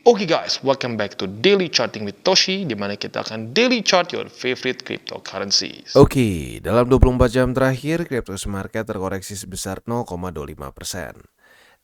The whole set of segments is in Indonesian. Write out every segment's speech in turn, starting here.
Oke guys, welcome back to Daily Charting with Toshi, di mana kita akan daily chart your favorite cryptocurrencies. Oke, dalam 24 jam terakhir, crypto market terkoreksi sebesar 0,25%.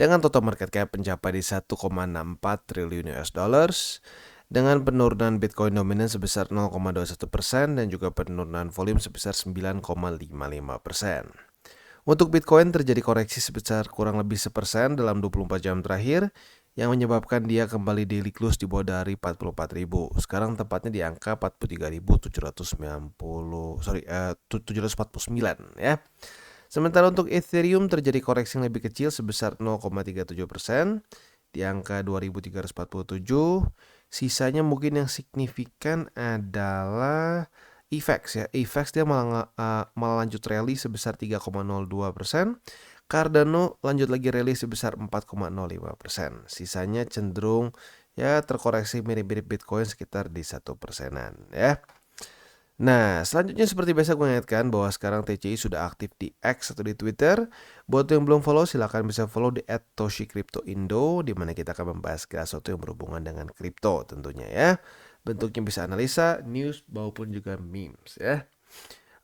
Dengan total market cap mencapai di 1,64 triliun US dollars, dengan penurunan Bitcoin dominan sebesar 0,21% dan juga penurunan volume sebesar 9,55%. Untuk Bitcoin terjadi koreksi sebesar kurang lebih 1% dalam 24 jam terakhir, yang menyebabkan dia kembali daily close di bawah dari 44.000. Sekarang tepatnya di angka 749 ya. Sementara untuk Ethereum terjadi koreksi yang lebih kecil sebesar 0,37% di angka 2.347. Sisanya mungkin yang signifikan adalah EFX ya. EFX dia malah lanjut rally sebesar 3,02%. Cardano lanjut lagi rally sebesar 4,05%. Sisanya cenderung ya terkoreksi mirip-mirip Bitcoin sekitar di 1%-an ya. Nah, selanjutnya seperti biasa gue ingatkan bahwa sekarang TCI sudah aktif di X atau di Twitter. Buat yang belum follow, silahkan bisa follow di @toshicryptoindo, di mana kita akan membahas segala sesuatu yang berhubungan dengan kripto tentunya ya. Bentuknya bisa analisa, news, maupun juga memes ya.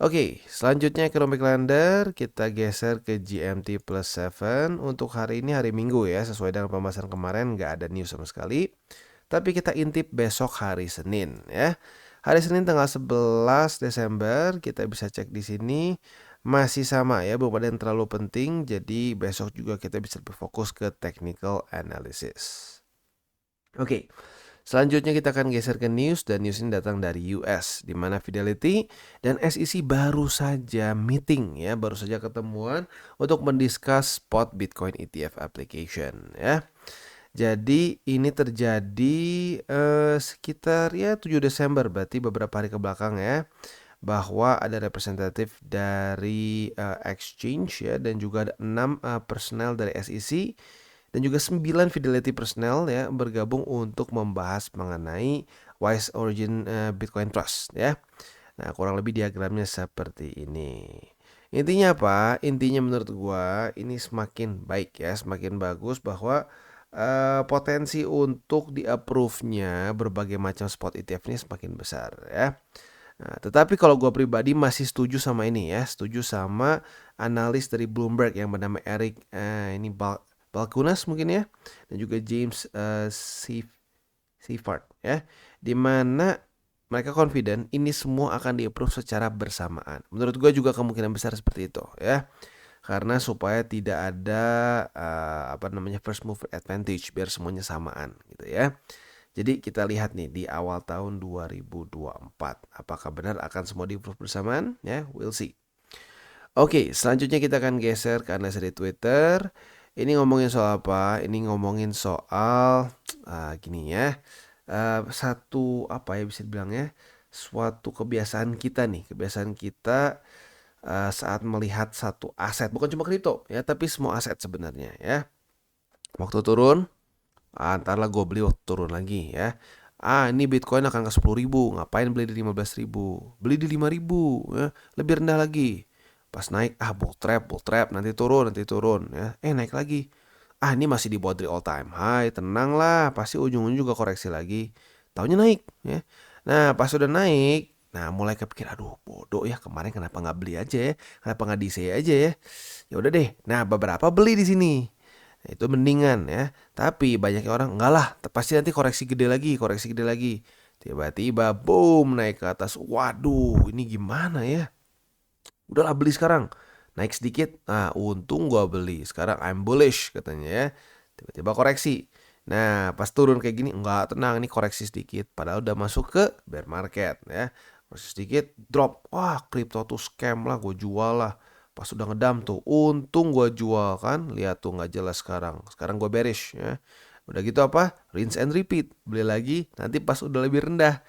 Oke, selanjutnya economic calendar kita geser ke GMT plus 7. Untuk hari ini hari Minggu ya, sesuai dengan pembahasan kemarin nggak ada news sama sekali. Tapi kita intip besok hari Senin ya. Hari Senin tanggal 11 Desember kita bisa cek di sini masih sama ya, belum ada yang terlalu penting. Jadi besok juga kita bisa lebih fokus ke technical analysis. Oke. Selanjutnya kita akan geser ke news, dan news ini datang dari US, di mana Fidelity dan SEC baru saja meeting ya, baru saja ketemuan untuk mendiskus spot Bitcoin ETF application ya. Jadi ini terjadi sekitar ya 7 Desember, berarti beberapa hari ke belakang ya, bahwa ada representatif dari exchange ya, dan juga ada 6 personel dari SEC dan juga 9 Fidelity personnel ya bergabung untuk membahas mengenai Wise Origin Bitcoin Trust ya. Nah, kurang lebih diagramnya seperti ini. Intinya apa? Intinya menurut gua ini semakin baik ya, semakin bagus bahwa potensi untuk di-approve-nya berbagai macam spot ETF ini semakin besar ya. Nah, tetapi kalau gue pribadi masih setuju sama ini ya, setuju sama analis dari Bloomberg yang bernama Eric ini Balkunas mungkin ya, dan juga James Seifert ya, di mana mereka confident ini semua akan di-approve secara bersamaan. Menurut gue juga kemungkinan besar seperti itu ya, karena supaya tidak ada first mover advantage, biar semuanya samaan gitu ya. Jadi kita lihat nih di awal tahun 2024 apakah benar akan semua di-approve bersamaan ya, we'll see. Oke, selanjutnya kita akan geser ke analisa di Twitter. Ini ngomongin soal apa? Ini ngomongin soal gini ya. Satu apa ya bisa dibilang ya? Suatu kebiasaan kita nih, kebiasaan kita saat melihat satu aset, bukan cuma kripto ya, tapi semua aset sebenarnya ya. Waktu turun, ntar lah gue beli waktu turun lagi ya. Ini Bitcoin akan ke 10.000, ngapain beli di 15.000? Beli di 5.000 ya, lebih rendah lagi. Pas naik, bull trap, nanti turun ya. Naik lagi. Ini masih di bawah dari all time high, tenang lah, pasti ujung-ujung juga koreksi lagi. Taunya naik ya. Nah, pas udah naik, nah mulai kepikir, aduh bodoh ya, kemarin kenapa nggak beli aja ya? Kenapa nggak DC aja ya? Ya udah deh. Nah, beberapa beli di sini. Nah, itu mendingan ya. Tapi banyak orang enggak lah, pasti nanti koreksi gede lagi. Tiba-tiba boom naik ke atas. Waduh, ini gimana ya? Udahlah beli sekarang. Naik sedikit, untung gua beli. Sekarang I'm bullish katanya ya. Tiba-tiba koreksi. Nah, pas turun kayak gini, enggak, tenang, ini koreksi sedikit. Padahal udah masuk ke bear market ya. Koreksi sedikit, drop. Wah, kripto tuh scam lah, gue jual lah. Pas udah ngedam tuh, untung gue jual kan. Lihat tuh nggak jelas sekarang. Sekarang gue bearish ya. Udah gitu apa? Rinse and repeat. Beli lagi, nanti pas udah lebih rendah.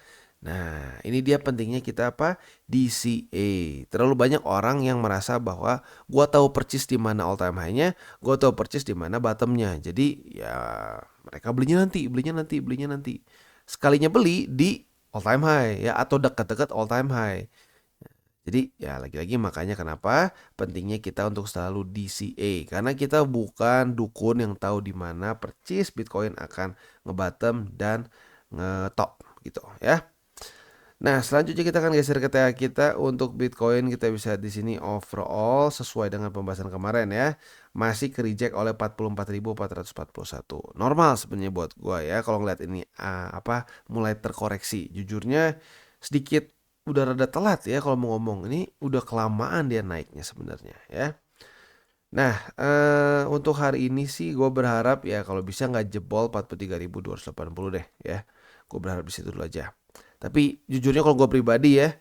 Nah, ini dia pentingnya kita apa? DCA. Terlalu banyak orang yang merasa bahwa gua tahu persis di mana all time high-nya, gua tahu persis di mana bottom-nya. Jadi ya mereka belinya nanti. Sekalinya beli di all time high ya, atau dekat-dekat all time high. Jadi ya lagi-lagi makanya kenapa pentingnya kita untuk selalu DCA, karena kita bukan dukun yang tahu di mana percis Bitcoin akan nge-bottom dan nge-top gitu ya. Nah, selanjutnya kita akan geser ke TA kita. Untuk Bitcoin kita bisa di sini overall sesuai dengan pembahasan kemarin ya. Masih ke reject oleh 44.441. Normal sebenarnya buat gua ya kalau ngeliat ini mulai terkoreksi. Jujurnya sedikit udah rada telat ya kalau mau ngomong. Ini udah kelamaan dia naiknya sebenarnya ya. Nah, untuk hari ini sih gue berharap ya kalau bisa nggak jebol 43.280 deh ya. Gue berharap di situ dulu aja. Tapi jujurnya kalau gue pribadi ya,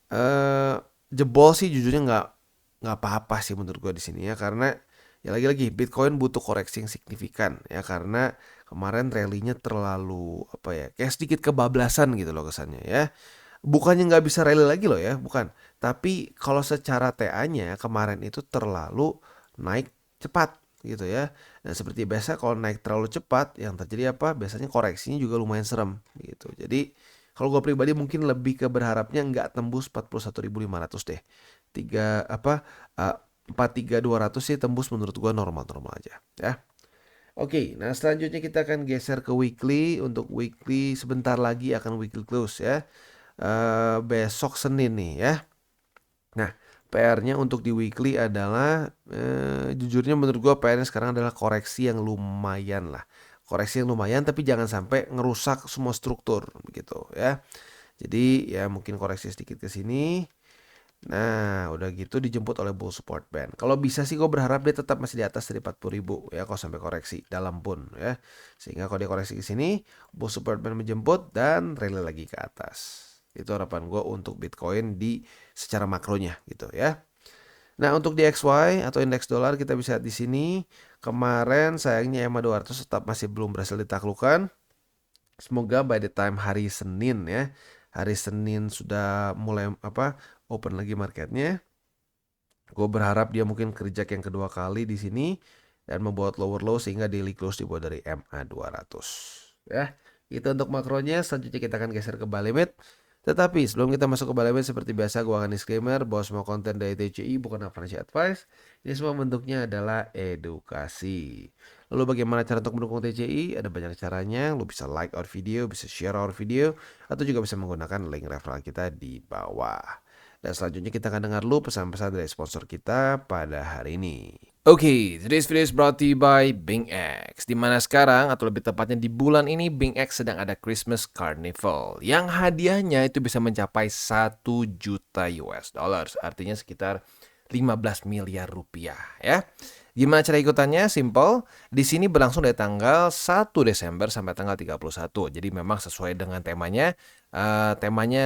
eh jebol sih jujurnya nggak apa-apa sih menurut gue di sini ya, karena ya lagi-lagi Bitcoin butuh koreksi yang signifikan ya, karena kemarin rally-nya terlalu apa ya, kayak sedikit kebablasan gitu loh kesannya ya. Bukannya nggak bisa rally lagi loh ya, bukan. Tapi kalau secara TA-nya kemarin itu terlalu naik cepat gitu ya. Dan seperti biasa kalau naik terlalu cepat yang terjadi apa? Biasanya koreksinya juga lumayan serem gitu. Jadi kalau gue pribadi mungkin lebih ke berharapnya nggak tembus 41.500 deh. 43.200 sih tembus menurut gue normal-normal aja ya. Oke, nah selanjutnya kita akan geser ke weekly. Untuk weekly sebentar lagi akan weekly close ya. Besok Senin nih ya. Nah, PR-nya untuk di weekly adalah jujurnya menurut gua PR-nya sekarang adalah koreksi yang lumayan lah. Koreksi yang lumayan tapi jangan sampai ngerusak semua struktur gitu ya. Jadi ya mungkin koreksi sedikit ke sini. Nah, udah gitu dijemput oleh bull support band. Kalau bisa sih gue berharap dia tetap masih di atas dari 40.000 ya kalau sampai koreksi dalam pun ya. Sehingga kalau dia koreksi ke sini, bull support band menjemput dan rally lagi ke atas. Itu harapan gue untuk Bitcoin di secara makronya gitu ya. Nah, untuk di XY atau indeks dolar kita bisa lihat di sini. Kemarin sayangnya EMA 200 tetap masih belum berhasil ditaklukkan. Semoga by the time hari Senin ya, hari Senin sudah mulai open lagi marketnya. Gue berharap dia mungkin kerja yang kedua kali di sini dan membuat lower low sehingga daily close dibuat dari MA 200. Ya, itu untuk makronya. Selanjutnya kita akan geser ke buy limit. Tetapi sebelum kita masuk ke buy limit, seperti biasa gue akan disclaimer bahwa semua konten dari TCI bukan financial advice. Ini semua bentuknya adalah edukasi. Lalu bagaimana cara untuk mendukung TCI? Ada banyak caranya. Lu bisa like our video, bisa share our video, atau juga bisa menggunakan link referral kita di bawah. Dan selanjutnya kita akan dengar dulu pesan-pesan dari sponsor kita pada hari ini. Oke, today's video is brought to you by BingX. Dimana sekarang, atau lebih tepatnya di bulan ini, BingX sedang ada Christmas Carnival. Yang hadiahnya itu bisa mencapai 1 juta US dollars. Artinya sekitar 15 miliar rupiah ya. Gimana cara ikutannya? Simple. Di sini berlangsung dari tanggal 1 Desember sampai tanggal 31. Jadi memang sesuai dengan temanya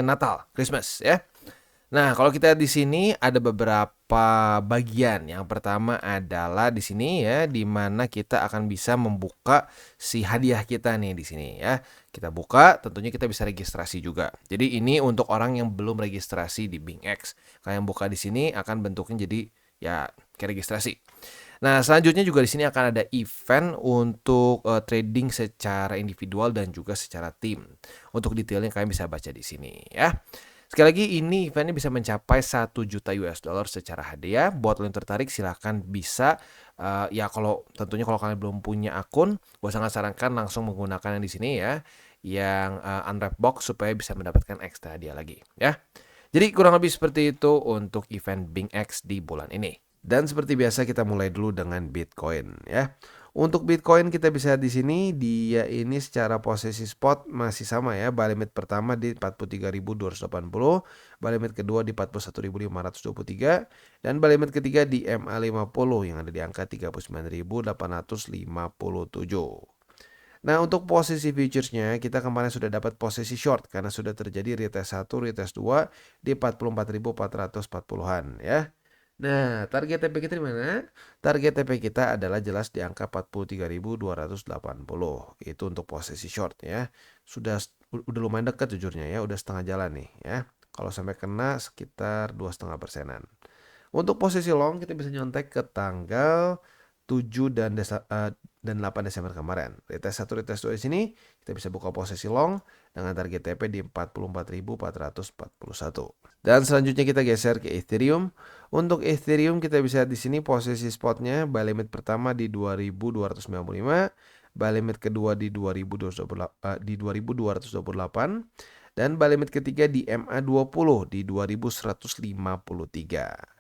Natal, Christmas ya. Nah, kalau kita di sini ada beberapa bagian. Yang pertama adalah di sini ya, di mana kita akan bisa membuka si hadiah kita nih di sini ya. Kita buka, tentunya kita bisa registrasi juga. Jadi ini untuk orang yang belum registrasi di BingX. Kalian buka di sini akan bentuknya jadi ya kayak registrasi. Nah, selanjutnya juga di sini akan ada event untuk trading secara individual dan juga secara tim. Untuk detailnya kalian bisa baca di sini ya. Sekali lagi ini eventnya bisa mencapai 1 juta US dollar secara hadiah. Buat lo yang tertarik silahkan bisa ya tentunya kalau kalian belum punya akun, gue sangat sarankan langsung menggunakan yang di sini ya, yang unwrap box supaya bisa mendapatkan ekstra hadiah lagi ya. Jadi kurang lebih seperti itu untuk event BingX di bulan ini. Dan seperti biasa kita mulai dulu dengan Bitcoin ya. Untuk Bitcoin kita bisa di sini dia ini secara posisi spot masih sama ya. Buy limit pertama di 43.280, buy limit kedua di 41.523 dan buy limit ketiga di MA50 yang ada di angka 39.857. Nah, untuk posisi futuresnya kita kemarin sudah dapat posisi short karena sudah terjadi retest 1, retest 2 di 44.440-an ya. Nah, target TP kita di mana? Target TP kita adalah jelas di angka 43.280. Itu untuk posisi short ya. Udah lumayan dekat jujurnya ya, udah setengah jalan nih ya. Kalau sampai kena sekitar 2,5%-an. Untuk posisi long kita bisa nyontek ke tanggal 7 dan 8 Desember kemarin. Retest 1, retest 2 di sini kita bisa buka posisi long dengan target TP di 44.441. Dan selanjutnya kita geser ke Ethereum. Untuk Ethereum kita bisa di sini posisi spotnya buy limit pertama di 2295, buy limit kedua di 2228 dan buy limit ketiga di MA20 di 2153.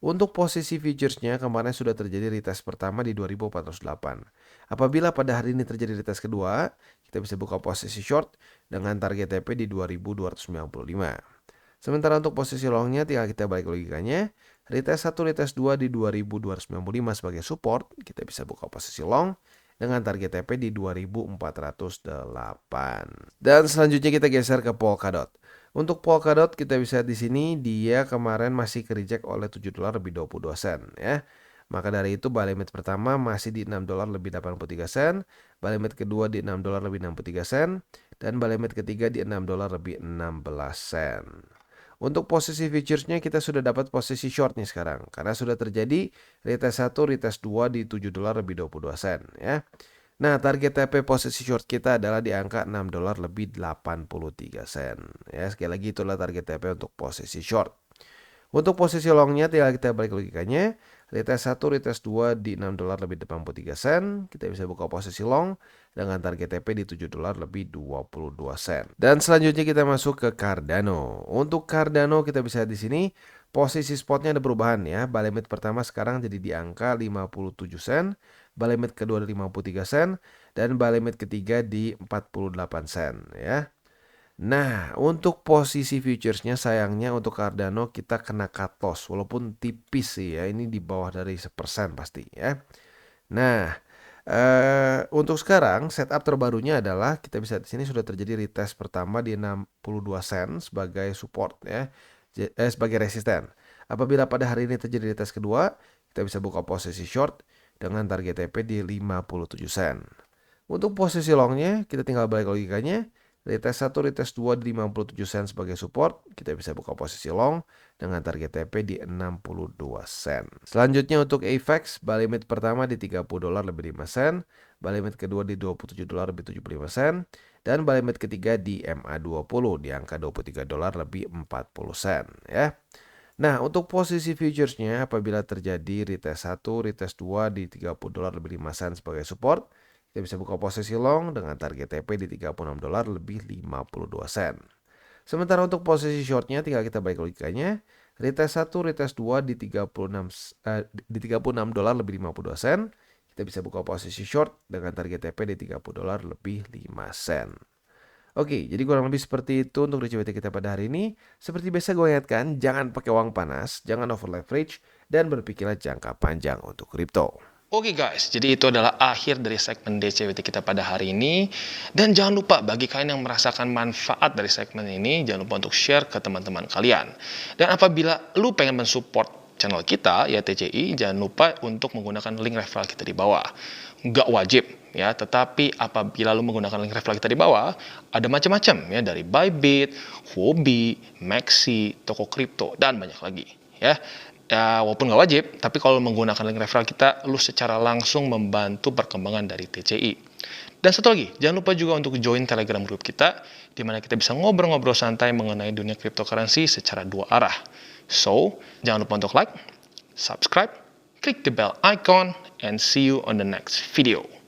Untuk posisi futuresnya kemarin sudah terjadi retest pertama di 2408. Apabila pada hari ini terjadi retest kedua, kita bisa buka posisi short dengan target TP di 2295. Sementara untuk posisi longnya tinggal kita balik logikanya. Retest 1, retest 2 di 2295 sebagai support, kita bisa buka posisi long dengan target TP di 2408. Dan selanjutnya kita geser ke Polkadot. Untuk Polkadot kita bisa di sini dia kemarin masih ke reject oleh $7 lebih 22 sen ya. Maka dari itu buy limit pertama masih di $6 lebih 83 sen, buy limit kedua di $6 lebih 63 sen, dan buy limit ketiga di $6 lebih 16 sen. Untuk posisi futuresnya kita sudah dapat posisi short nih sekarang karena sudah terjadi retest 1, retest 2 di $7 lebih 22 sen ya. Nah, target TP posisi short kita adalah di angka $6 lebih 83 sen. Ya, sekali lagi itulah target TP untuk posisi short. Untuk posisi longnya tinggal kita balik logikanya. Retest 1, retest 2 di $6 lebih 83 sen. Kita bisa buka posisi long dengan target TP di $7 lebih 22 sen. Dan selanjutnya kita masuk ke Cardano. Untuk Cardano kita bisa di sini posisi spotnya ada perubahan ya. Buy limit pertama sekarang jadi di angka 57 sen. Buy limit kedua di 53 sen dan buy limit ketiga di 48 sen ya. Nah, untuk posisi futuresnya sayangnya untuk Cardano kita kena cut loss walaupun tipis sih ya, ini di bawah dari 1% pasti ya. Nah, untuk sekarang setup terbarunya adalah kita bisa di sini sudah terjadi retest pertama di 62 sen sebagai support ya, sebagai resisten. Apabila pada hari ini terjadi retest kedua, kita bisa buka posisi short dengan target TP di 57 sen. Untuk posisi longnya kita tinggal balik logikanya. Retest 1, retest 2 di 57 sen sebagai support, kita bisa buka posisi long dengan target TP di 62 sen. Selanjutnya untuk AVAX, buy limit pertama di $30 lebih 5 sen, buy limit kedua di $27 lebih 75 sen, dan buy limit ketiga di MA20 di angka $23 lebih 40 sen ya. Nah, untuk posisi futuresnya apabila terjadi retest 1, retest 2 di $30 lebih 5 sen sebagai support, kita bisa buka posisi long dengan target TP di $36 lebih 52 sen. Sementara untuk posisi shortnya tinggal kita balik logikanya. Retest 1, retest 2 di $36 lebih 52 sen. Kita bisa buka posisi short dengan target TP di $30 lebih 5 sen. Oke, jadi kurang lebih seperti itu untuk RCBT kita pada hari ini. Seperti biasa gue ingatkan, jangan pakai uang panas, jangan over leverage, dan berpikirlah jangka panjang untuk kripto. Oke guys, jadi itu adalah akhir dari segmen DCWT kita pada hari ini. Dan jangan lupa bagi kalian yang merasakan manfaat dari segmen ini, jangan lupa untuk share ke teman-teman kalian. Dan apabila lu pengen mensupport channel kita, ya TCI, jangan lupa untuk menggunakan link referral kita di bawah. Nggak wajib ya, tetapi apabila lu menggunakan link referral kita di bawah, ada macam-macam ya, dari Bybit, Huobi, Maxi, toko kripto, dan banyak lagi ya. Ya, walaupun nggak wajib, tapi kalau menggunakan link referral kita, lu secara langsung membantu perkembangan dari TCI. Dan satu lagi, jangan lupa juga untuk join Telegram group kita, di mana kita bisa ngobrol-ngobrol santai mengenai dunia cryptocurrency secara dua arah. So, jangan lupa untuk like, subscribe, klik the bell icon, and see you on the next video.